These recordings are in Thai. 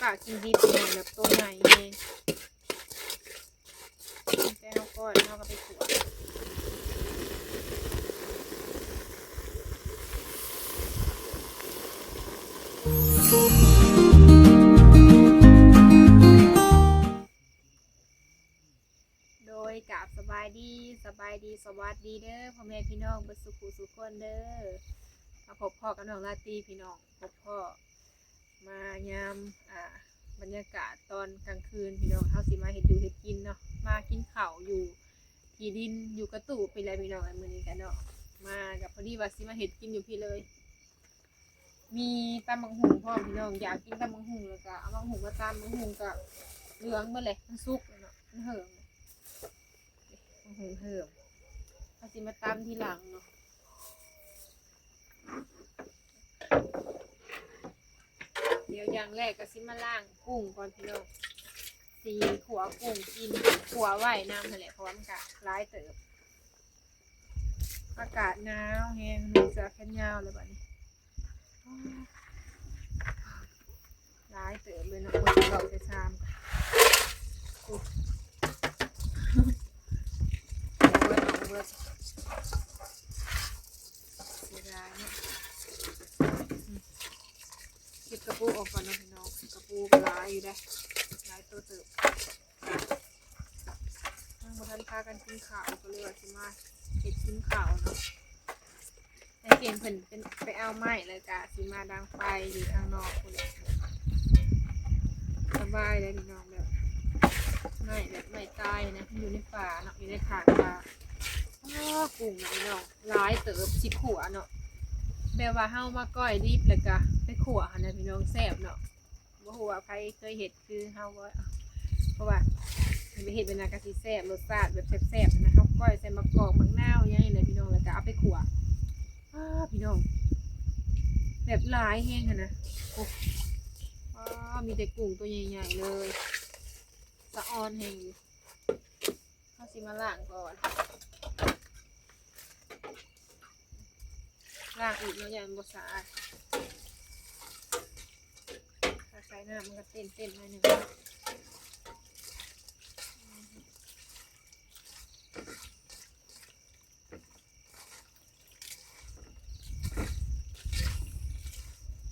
กะกินดิบเนี่ยแบบตัวใหญ่เองแต่เขาก็ไปขวดโดยกะสบายดีสวัสดีเด้อพ่อแม่พี่น้องเบิดสุขุสุขคนเด้อมาพบพ่อกับน้องลาตีพี่น้องพบพ่อมายามบรรยากาศตอนกลางคืนพี่น้องเฮาสิมาเฮ็ดอยู่เฮ็ดกินเนาะมากินข้าวอยู่ที่ดินอยู่กระตู่ไปเลยพี่น้องมื้อนี้กันเนาะมากับพอดีว่าสิมาเฮ็ดกินอยู่พี่เลยมีตำบักหุ่งพร้อมพี่น้องอยากกินตำบักหุ่งแล้วก็เอาบักหุ่งมาตำบักหุ่งก็เหลืองเบิดเลยมันสุกเนาะมันเหิมบักหุ่งเหิมเอาสิมาตำทีหลังเนาะเดี๋ยวอย่างแรกก็สิมาล้างกุ้งก่อนพี่น้องสีขัวกุ้งกินขัวไว้น้ำนั่นแหละเพราะว่ามันก็ร้ายเติบอากาศหนาวแห้งมีเสื้อแขนยาวเลยแบบนี้ร้ายเติบเลยเนาะคนเราจะชามเบิดเสียดายเนี่ยเก็บกระปูออกก่อนนะพี่น้องกระปูก็ร้ายอยู่ได้ร้ายตัวเติบทางบทันพากันกินข้าวก็เลยว่าสิมาเก็บกินข้าวเนาะในเกมเพิ่นเป็นไปเอาไม้เลยกะสิมาดังไฟอยู่ทางนอกคนสบายเลยพี่น้องแบบไม่ตายนะอยู่ในป่าเนาะอยู่ในถาดป่ากุ้งนะพี่น้องร้ายเติบสิขัวเนาะแบบว่าเฮามาก้อยดิบแล้วก็ไปขัวหั่นน่ะพี่น้องแซ่บเนาะบ่ฮู้ว่าใครเคยเฮ็ดคือเฮาบ่เพราะว่าไปเฮ็ดเป็นนากะสิแซ่บรสชาติแบบแซ่บๆนะเฮาก้อยใส่มะกอกมะนาวอย่างนี้เลยพี่น้องแล้วก็เอาไปขัวพี่น้องแบบหลายแห้งหั่นนะโอ้มีแต่กุ้งตัวใหญ่ๆเลยสะออนแห้งอยู่เฮาสิมาล้างก่อนล้างอีกเนาะอย่างบ่สะอาดถ้าใส่น้ำมันก็เต้นๆหน่อยนึง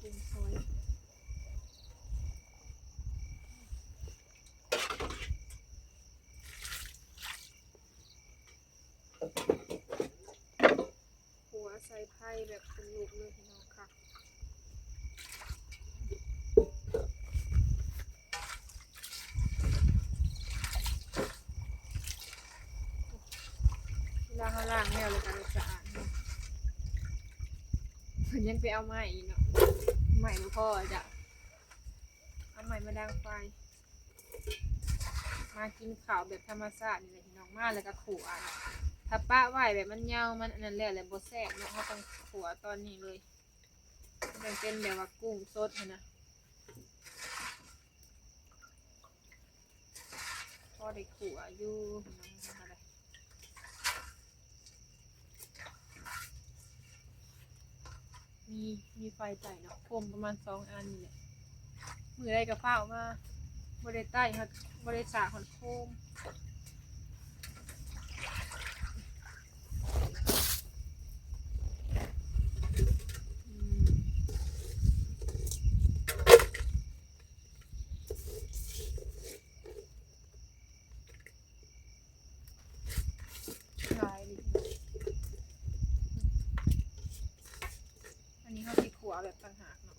กุ้งซอยหัวใส่ไผ่แบบเป็นลูกเลยพี่น้องค่ะล้างแล้วเลยกันสะอาดเพิ่นยังไปเอาไม้อีกเนาะไม้บ่พอจ้ะเอาไม้มาดังไฟมากินข้าวแบบธรรมชาตินี่แหละพี่น้องมาแล้วก็ขั่วถ้าป้าไว้แบบมันยาวมันอันนั้นแล้วแหละบ่แซ่บเนาะเขาต้องขั่วตอนนี้เลยมันเป็นแบบว่ากุ้งสดนะพอได้ขั่วอยู่พี่น้องอะไรมีไฟใส่เนาะโคมประมาณ2 อันนี่แหละมือได้กระเป๋ามาบริใต้เขาบริสาขอนโคมลายดิอันนี้เขาติดขัวแบบต่างหากเนาะ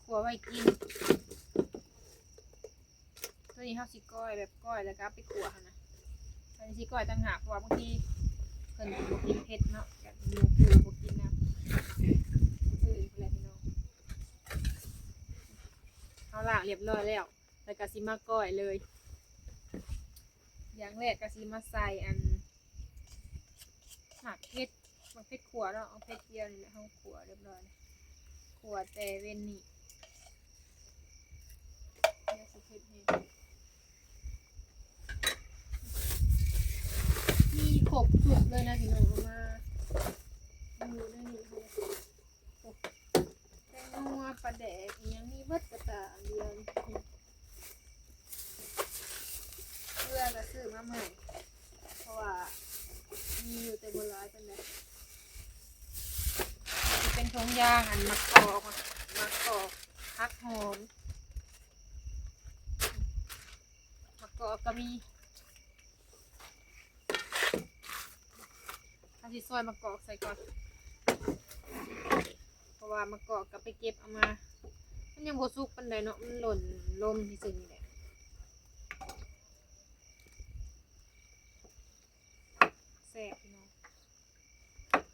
ขัวไว้กินตัวนี้เขาสิก้อยแบบก้อยแล้วก็ไปขัวนะอันนี้สิก้อยต่างหากเพราะว่าบางทีเพิ่นบ่กินเผ็ดเนาะแบบหมูปูบ่กินนะอื่นอะไรพี่น้องเอาล้างเรียบร้อยแล้วก็สิมาก้อยเลยอย่างแรกก็สิมาใส่อันหมักเผ็ดขัวเนาะเอาเผ็ดเดียวนี่แหละเฮาขัวเรียบร้อยขัวแต่เว้นนี่เดี๋ยวสิเผ็ดให้มีครบสุดเลยนะพี่น้องมาอยู่ในนี้เลยแตงนัวปลาแดกยังมีเบิดกระตาเดียว ให้เพราะว่ามีอยู่แต่โบราณเป็นไงจะเป็นทงยางอันมะกอกพักหอมมะกอกก็มีถ้าที่ซอยมะกอกใส่ก่อนเพราะว่ามะกอกก็ไปเก็บเอามามันยังบ่สุกปานใดเนาะมันหล่นลมที่ซื่อนี่แหละแซ่บพี่น้อง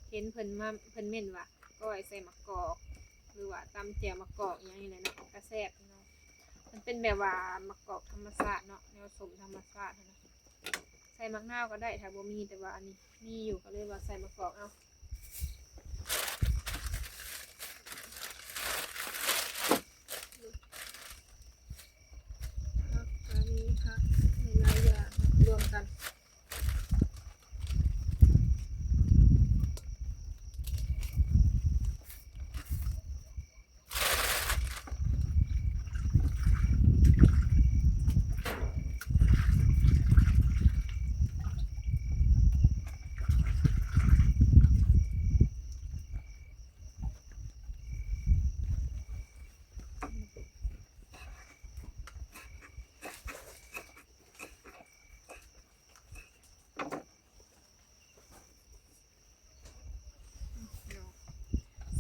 เห็นเพิ่นเม่นว่าก้อยใส่มะกอกหรือว่าตำแจ่วมะกอกอย่างนี้แหละเนาะก็แซ่บพี่น้องมันเป็นแบบว่ามะกอกธรรมชาติเนาะแนวสมธรรมชาตินะใส่มะนาวก็ได้ถ้าบ่มีแต่ว่าอันนี้มีอยู่ก็เลยว่าใส่มะกอกเอามีผักหลายอย่างรวมกัน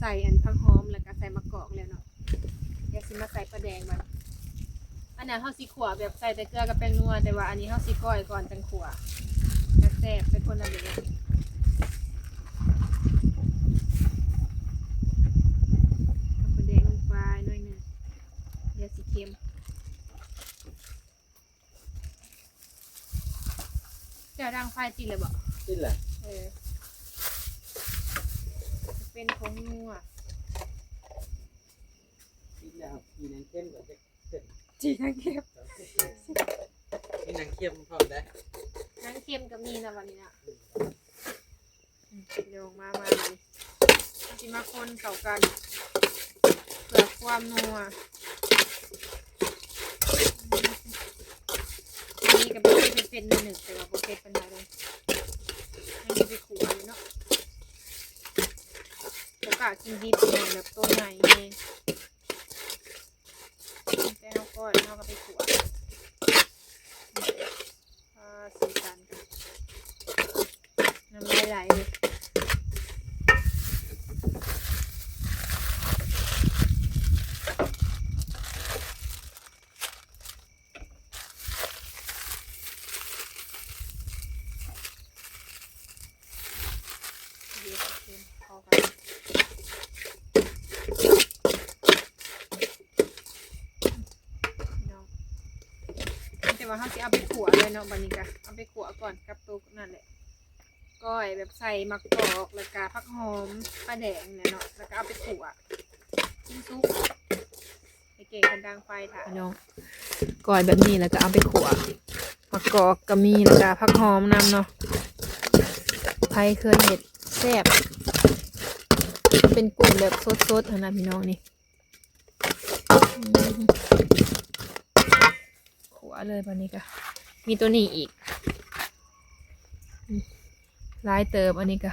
ใส่อันผักหอมแล้วก็ใส่มะกอกแล้วเนาะเดี๋ยวสิมาใส่ปลาแดงบัดอันนั้นเฮาสิขั่วแบบใส่แต่เกลือกับแป้งนัวแต่ว่าอันนี้เฮาสิก้อยก่อนจังขั่วก็แซ่บเป็นคนละเรื่องปลาแดงลงไปหน่อยนึงเดี๋ยวสิเค็มเจ้าดังไฟติดเลยบ่ติดแหละเป็นผงนัวติดแล้วมีนางเข้มกับจะเสร็จ จีนังเค็ม มีนางเข้มพร้อมได้นังเค็มก็มีนะวันนี้นะเดี๋ยวมาเลยจิมาคนเข้ากันเพื่อความนัวนี่กับเป็นหนึ่งแต่ว่าโอเคเป็นอะไรให้ไปขูดเนาะโอกาสกินดิบเนี่ยแบบตัวใหญ่เองแต่เราก็ไปขวดสีสันน้ำลายไหลเลยเดี๋ยวเค็มพอกันแต่ว่าเขาจะเอาไปขั่วเลยเนาะบันนี้ก็เอาไปขั่วก่อนกับตัวนั่นแหละก้อยแบบใส่มะกอกแล้วก็ผักหอมปลาแดงเนี่ยเนาะแล้วก็เอาไปขั่วกินซุปไอเก่งกันดังไฟถ่ะน้องก้อยแบบนี้แล้วก็เอาไปขั่วมะกอกก็มีแล้วก็ผักหอมนำเนาะไผ่เคยเห็ดแซ่บเป็นกุ้งแบบสดๆนะพี่น้องนี่ขัวเลยวันนี้ก็มีตัวนี้อีกลายเติบอันนี้ก็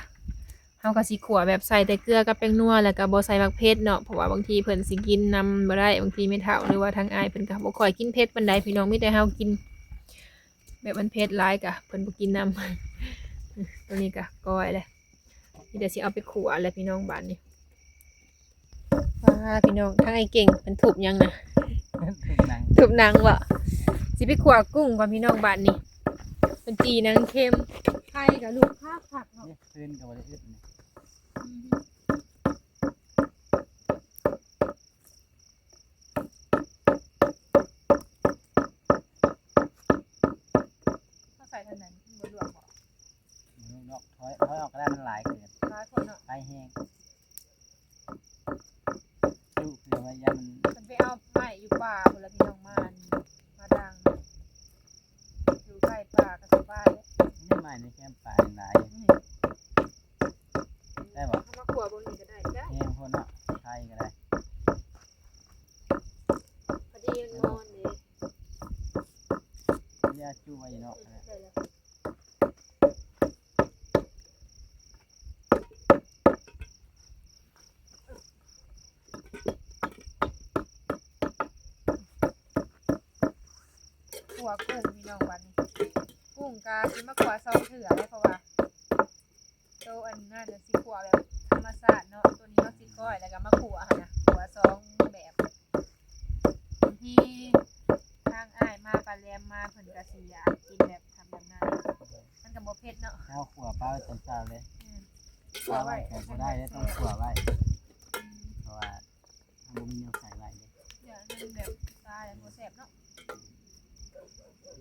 เฮาก็สิขัวแบบใส่แต่เกลือกับแป้งนัวแล้วก็บ่ใส่มักเผ็ดเนาะเพราะว่าบางทีเพิ่นสิกินนำบ่ได้บางทีไม่เท่าหรือว่าทางอ้ายเพิ่นก็บ่ค่อยกินเผ็ดปานใดพี่น้องมีแต่เฮากินแบบมันเผ็ดหลายก็เพิ่นบ่กินนำตัวนี้ก็ก้อยเลยนี่เดี๋ยวสิเอาไปขัวแล้วพี่น้องบ้านนี้พี่น้องทางไอ้เก่งเป็นทุบยังนะทุบหนังวะสิไปขัวกุ้งก่อนพี่น้องบ้านนี้เป็นจีนังเค็มไข่กับลูกข้าวผักเนาะขึ้นกับอะไรอึดนี่เขาใส่ทางไหนบนหลวงนกถอยออกก็ได้มันหลายเกินหลายคนเนาะไปแห้งลูกเสือมายันมันไปเอาไม้อยู่ป่าคนละพี่น้องมาดังอยู่ใกล้ป่ากับสบายนี่ใหม่ในแคมป์ป่าหลายได้บ่เอามาขัวบนนี้ก็ได้แห้งพวกเนาะไทยก็ได้พอดีนอนเลยยาจูไว้เนาะ วกุ้งพี่น้องวันนี้กุ้งกาสิมาขัวซองเถื่อได้เพราะว่าโตอันน่าจะสิขัวแบบธรรมชาติเนาะตัวนี้เนาะสิก้อยแล้วก็มาขัวหั่นนะขัวซองแบบที่ทางอ้ายมาปลาแรมมาเพิ่นก็สิอยากกินแบบทำแบบนั้นมันก็บ่เผ็ดเนาะ ข้าวขัวปลาไว้ตอนเช้าเลย ขัวไว้ แต่ก็ได้แล้วต้องขัวไว้เพราะว่าถ้าบ่มีแนวใส่ไว้เลย เดี๋ยวมันแบบตายแล้วบ่แซ่บเนาะ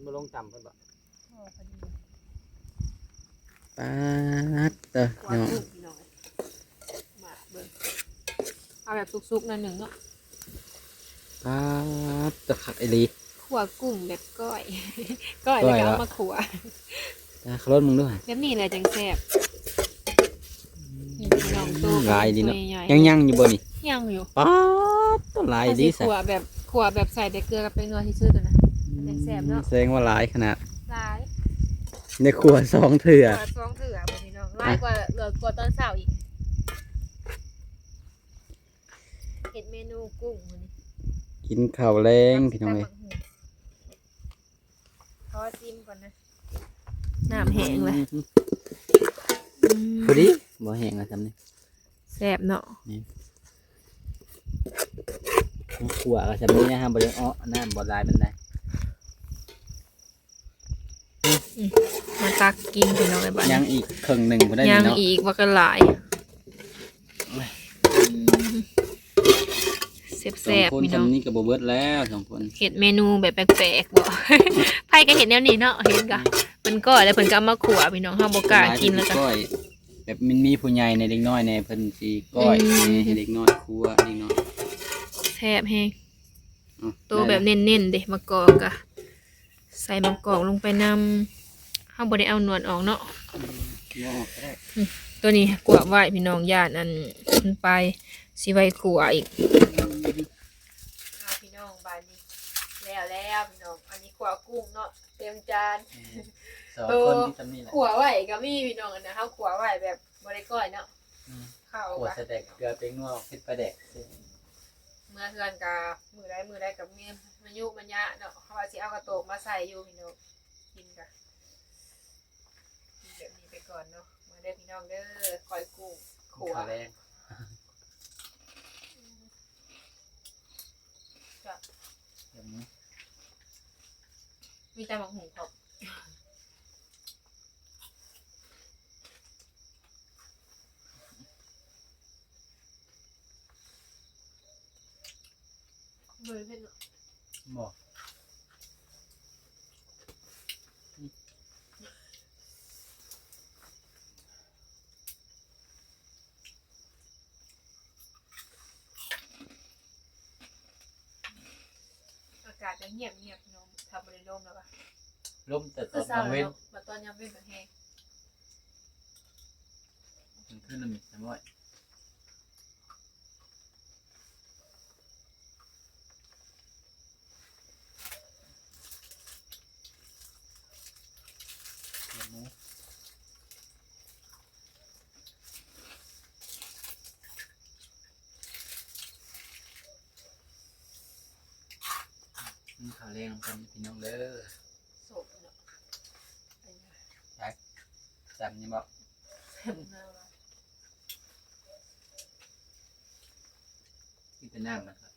มาลงต่ำเพิ่นบ่ โอ้พอดี ปาดเด้อ ขัว เนาะ กุ้งพี่น้องมาเบิ่งเอาแบบสุกๆหน่อยหนึงเนาะ ปาดเด้อคักอีหลี ขัวกุ้งแบบก้อย ก้อยแล้วก็เอามาขัว ตาครถมึงด้วย แบบนี้เลยจังแซ่บนี่พี่น้องตัว ลายดีเนาะ ใหญ่ ยังอยู่บ่นี่ ๆยังอยู่ ปาดตัวลายดี ถ้าสิขัวแบบใส่แต่เกลือกับเป็นนัวที่ซื่อตัวนะ แซ่บเนาะ แสดงว่าหลายขนาด ลาย ในครัวสองเถื่อ ขัวซองเถื่อบ่พี่น้องลายกว่าเหลือกว่าตอนเช้าอีกเฮ็ดเมนูกุ้งมื้อนี้ กินข้าวแรงพี่น้องเอ้ย ขอจิ้มก่อนนะน้ำแห้งเลย พอดีบ่แห้งแล้วจำนี่ แซ่บเนาะ ครัวก็จำนี่นะฮะบ่ได้อ้อน้ำบ่หลายมันได้ มาตักกินพี่น้องไอ้บ้าน ยังอีกครึ่งหนึงบ่ได้ ยัง นี่เนาะ อีกว่าก็หลายแ สอ ซ่ ง บ คน ๆพี่น้อง จำนี่ก็บ่เบิดแล้วสองคน เห็ดเมนูแบบแปลกๆบ่ ไผก็เห็ดแนวนี้เนาะเห็นกะเพิ่นก็แล้วเพิ่นก็เอามาขัวพี่น้องเฮาบ่กล้ากินแล้วก็ ก้อยแบบมันมีผู้ใหญ่ในเด็กน้อยในเพิ่นสิก้อย อืม ให้เด็กน้อยครัวเด็กน้อย แซ่บแฮง อ้าว ตัวแบบเน้นๆเด้มะกอกอะใส่มะกอกลงไปนำเฮาบ่ได้เอาหนวดออกเนาะ ได้ออกก็ได้ ตัวนี้กวบไว้พี่น้องย่านอันมันไปสิไว้ขัวอีกพี่น้องบานนี้แล้วพี่น้องอันนี้ขัวกุ้งเนาะเต็มจาน สองคนที่จำนี่แหละ ขัวไว้ก็มีพี่น้องอันนะเฮาขัวไว้แบบบ่ได้ก้อยเนาะ อืม ข้าว ขวด กะ สะเด็กเกลือเป็นนัวเผ็ดปลาแดก เมื่อเฮือนกะมื้อใดกับเมียมันยุมันยะเนาะเขาว่าสิเอากระโตกมาใส่อยู่พี่น้องกินกะกินแบบนี้ไปก่อนเนาะมาเด้อพี่น้องเด้อก้อยกุ้งขัว ข้าวแรง จ้ะ แบบนี้ มีแต่หมักหุงครับเบยเพิ่นเนาะ บอก อากาศจะเงียบพี่น้องทำบ่ได้ลมแล้วปะ ล้มแต่ต คือ อน เศร้าก ลาง แล้ เว้ วน เนาะบัดตอนยามเว้นก็แห้ง มันขึ้นแล้วมีสมอยเดี๋ยวหมูนี่ข้าวแรงกันพี่น้องเด้อ โศกเนาะไอ้เนี่ย จำนี่บอก แซ่บมากว่ะ ที่เป็นน้ำนะครับ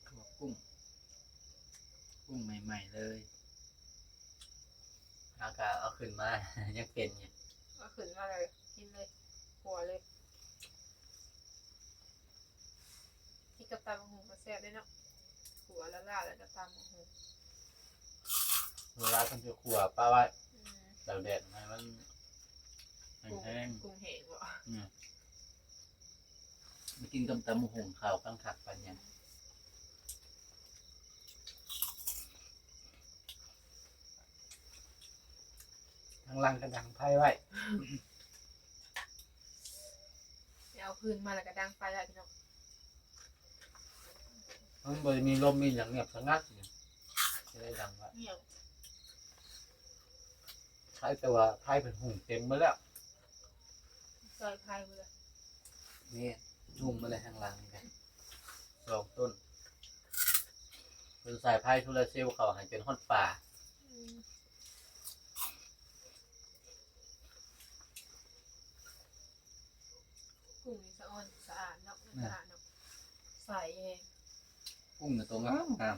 ตัวกุ้ง กุ้งใหม่ๆเลยเอาก็เอาขึ้นมา ยังเป็นอยู่ เอาขึ้นมาเลยกินเลยหัวเลยที่กับตำบักหุ่งก็แซ่บด้วยเนาะหัวละลาแล้วก็ตำบักหุ่ง เวลาคนจะขัวป้าว่า อืม เดาแดดให้มัน กุ้ง แห้ง กุ้งแห้งบ่ ๆเนี่ยไปกินกับตำหุงข้าวข้างขักปันยังทางลังกระดังไพ่ไว้ เอาพื้นมาแล้วก็ดังไฟแล้วพี่น้อง มันบริมีลมมีอย่างเงียบสงัดอยู่ จะได้ดังว่า เหี่ยว ใช้แต่ว่าไพ่เป็นหุ่งเต็มมาแล้ว ซอยพายไปเลย นี่หุ่งมาเลยข้างหลังนี่กันสองต้นเป็นสายไพ่ทุเรเซลเขาหันจนฮอดป่า กุ้งนี่สะอ้อนสะอาดเนาะสะอาดเนาะใส่เอง กุ้งเนี่ยตัวงามงาม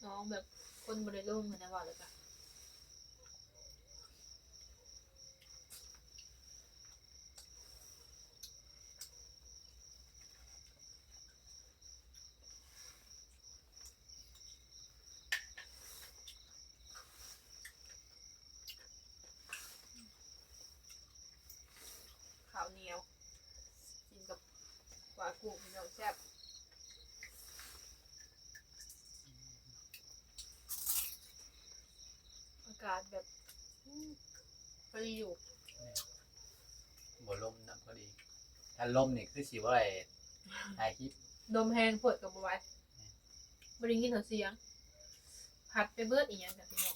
น้องแบบคนบริโภคเหมือนนะว่าเลยจ้ะข้าวเหนียวกินกับปลากุ้งพี่น้องแซ่บอากาศแบบพอดีอยู่ บ่ลมนะพอดีถ้าลมนี่คือสิว่าไอ้ถ่ายคลิป ลมแห้งปวดกับบัวบริงินเสียงผัดไปเบิดอีกอย่างกับพี่น้อง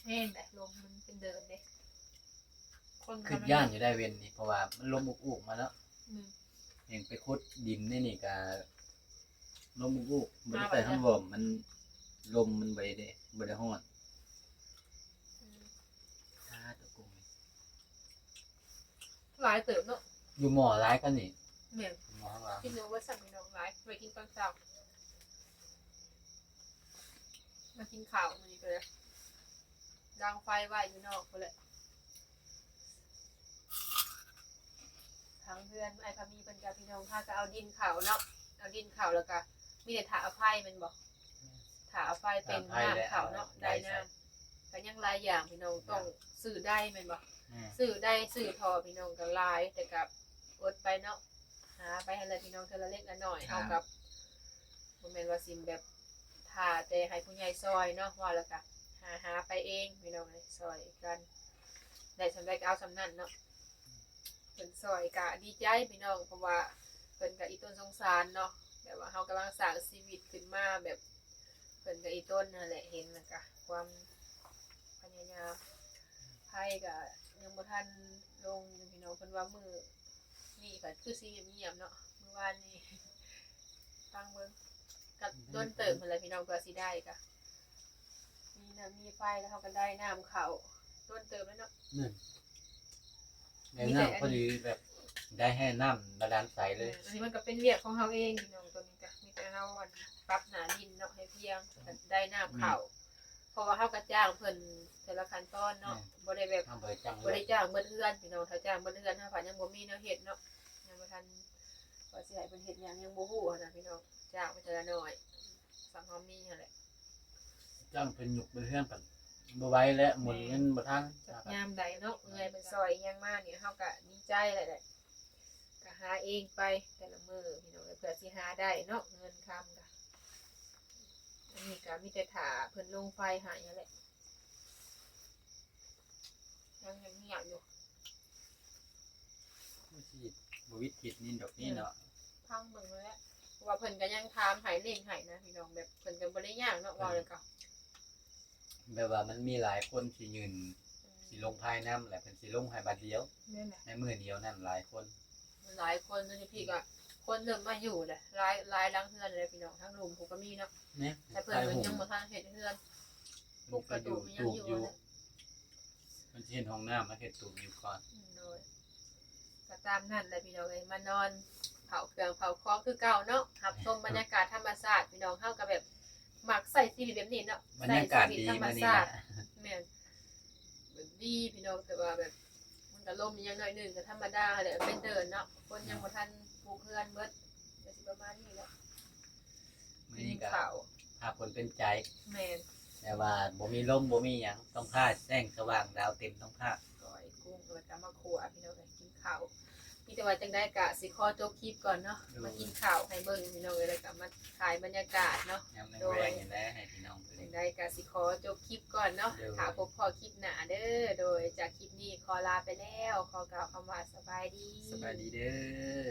แห้งแต่ลมมันเป็นเดินเด้คน ขึ้นย่านอยู่ได้เว้นนี่เพราะว่ามันลมอุกๆมาแล้ว อืม เองไปขุดดินนี่ก็ลมอุกๆบ่ได้ใส่ทั้งลมมันลมมันบ่ได้บ่ได้ฮ้อนถ้าตะกุงนี่ หลายเติบเนาะ อยู่หม้อหลายกันนี่ เหมือน หม้อข้างหลัง กินเนื้อว่าสั่งพี่น้องหลายไปกินตอนเช้ามากินข้าวมันนี่ไปเลยดังไฟไว้อยู่นอกไปเลยทั้งเพื่อนไอ้พามีเป็นกับพี่น้องพาก็เอาดินเขาเนาะเอาดินเขาแล้วก็มีแต่ถาเอาไฟมันบอกถาเอาไฟเป็นน้ำเขาเนาะได้น้ำก็ยังหลายอย่างพี่น้องต้องซื้อได้แมันบอก ซื้อได้ซื้อทอพี่น้องก็หลายแต่กับอดไปเนาะหาไปให้เลยพี่น้องเทอละเล็กละน้อยเอากับบ่แม่นว่าสิแบบถ้าแต่ให้ผู้ใหญ่ซอยเนาะว่าแล้วก็หาไปเองพี่น้องเลยซอยกันได้สำได้ก็เอาสำนั่นเนาะเพิ่นซอยก็ดีใจพี่น้องเพราะว่าเพิ่นก็อีต้นสงสารเนาะแบบว่าเฮากำลังสร้างชีวิตขึ้นมาแบบเพิ่นก็อีต้นนั่นแหละเห็นแล้วก็ความพยายามไผก็ยังบ่ทันลงอยู่พี่น้องเพิ่นว่ามื้อนี่ก็คือสิเงียบๆเนาะมื้อวานนี้ ฟังเบิ่งก็ต้นเติมพุ่นแหละพี่น้องก็สิได้ก็มีน้ำมีไฟแล้วเฮาก็ได้น้ำเข้าต้นเติมแล้วเนาะ นั่นในน้ำพอดีแบบได้ให้น้ำบาดาลใสเลย อันนี้มันก็เป็นเวียกของเฮาเองพี่น้องตัวนี้ก็มีแต่เฮาอันปรับหนาดินเนาะให้เพียงก็ได้น้ำเข้าเพราะว่าเฮาก็จ้างเพิ่นแต่ละขั้นตอนเนาะบ่ได้แบบ ทำเบิดจังเล บ่ ย ได้จ้างเบิดเฮือนพี่น้องถ้าจ้างเบิดเฮือนถ้าผ่านยังบ่มีแนวเฮ็ดเนาะยังบ่ทันว่าสิให้เพิ่นเฮ็ดหยังยังบ่ฮู้หั้นน่ะพี่น้องจ้างไปแต่ละน้อยสำเฮามีหั่นแหละ จังเป็นหยุกเป็นเรื่องกันบ่ไหวแล้วหมุนเงินบ่ทัน จักยามใดเนาะเอื้อยเป็นซอยอิหยังมาเนี่ยเฮาก็ดีใจแหละก็หาเองไปแต่ละมื้อพี่น้องเพื่อสิหาได้เนาะเงินคำก็อันนี้ก็มีแต่ถ้าเพิ่นลงไฟหาอย่างแหละยังเงียบอยู่ บ่วิจิตนี่ดอกนี้เนาะ พังเบิ่งแล้วเพราะว่าเพิ่นก็ยังถามหายเล่งหายนะพี่น้องแบบเพิ่นก็บ่ได้ยากเนาะว่าเลยก็ แบบว่ามันมีหลายคนสิยืนสิลงภายน้ำแหละเพิ่นสิลงให้บัดเดียว นั่นแหละ ในมื้อเดียวนั่นหลายคน หลายคนนี่พี่ก็คนเริ่มมาอยู่แหละหลายหลังเฮือนเลยพี่น้องทั้งลุมผมก็มีเนาะ เนี่ย แต่เพิ่นเพิ่นยังบ่ทันเฮ็ดเฮือนปลุกกระดูกมันยังอยู่เลย มันสิเห็นห้องน้ำมาเฮ็ดตูมอยู่ก่อน โดยก็ตามนั่นแหละพี่น้องเอ้ยมานอนเผาเครื่องเผาของคือเก่าเนาะรับชมบรรยากาศธรรมชาติพี่น้องเฮาก็แบบมักใส่ชีวิตแบบนี้เนาะ บรรยากาศดี ธรรม มานี่ ชา นะ ติแม่นแบบดีพี่น้องแต่ว่าแบบมันก็ลมยังน้อยหนึงก็ธรรมดาแหละเป็นเดินเนาะคนยังบ่ทันปลูกเฮือนเบิดก็สิประมาณนี้แหละ มื้อนี้ก็ ข้าว ถ้าผลเป็นใจ แม่น แต่ว่าบ่มีลมบ่มีหยังต้องพาแสงสว่างดาวเต็มต้องพา ก้อยกุ้งแล้วก็มาคั่วพี่น้องเอ้ยกินข้าวพี่แต่ว่าจังได้กะสิขอจบคลิปก่อนเนาะมากินข้าวให้เบิ่งพี่น้องเอ้ยแล้วก็มาถ่ายบรรยากาศเนาะ ยามแรงๆนี่แหละให้พี่น้องเพิ่ จั น งได้กะสิขอจบคลิปก่อนเนาะ เดี๋ยว ถ้าพบพอคลิปหน้าเด้อโดยจากคลิปนี้ขอลาไปแล้วขอกล่าวคำว่าสบายดี สบายดีเด้อ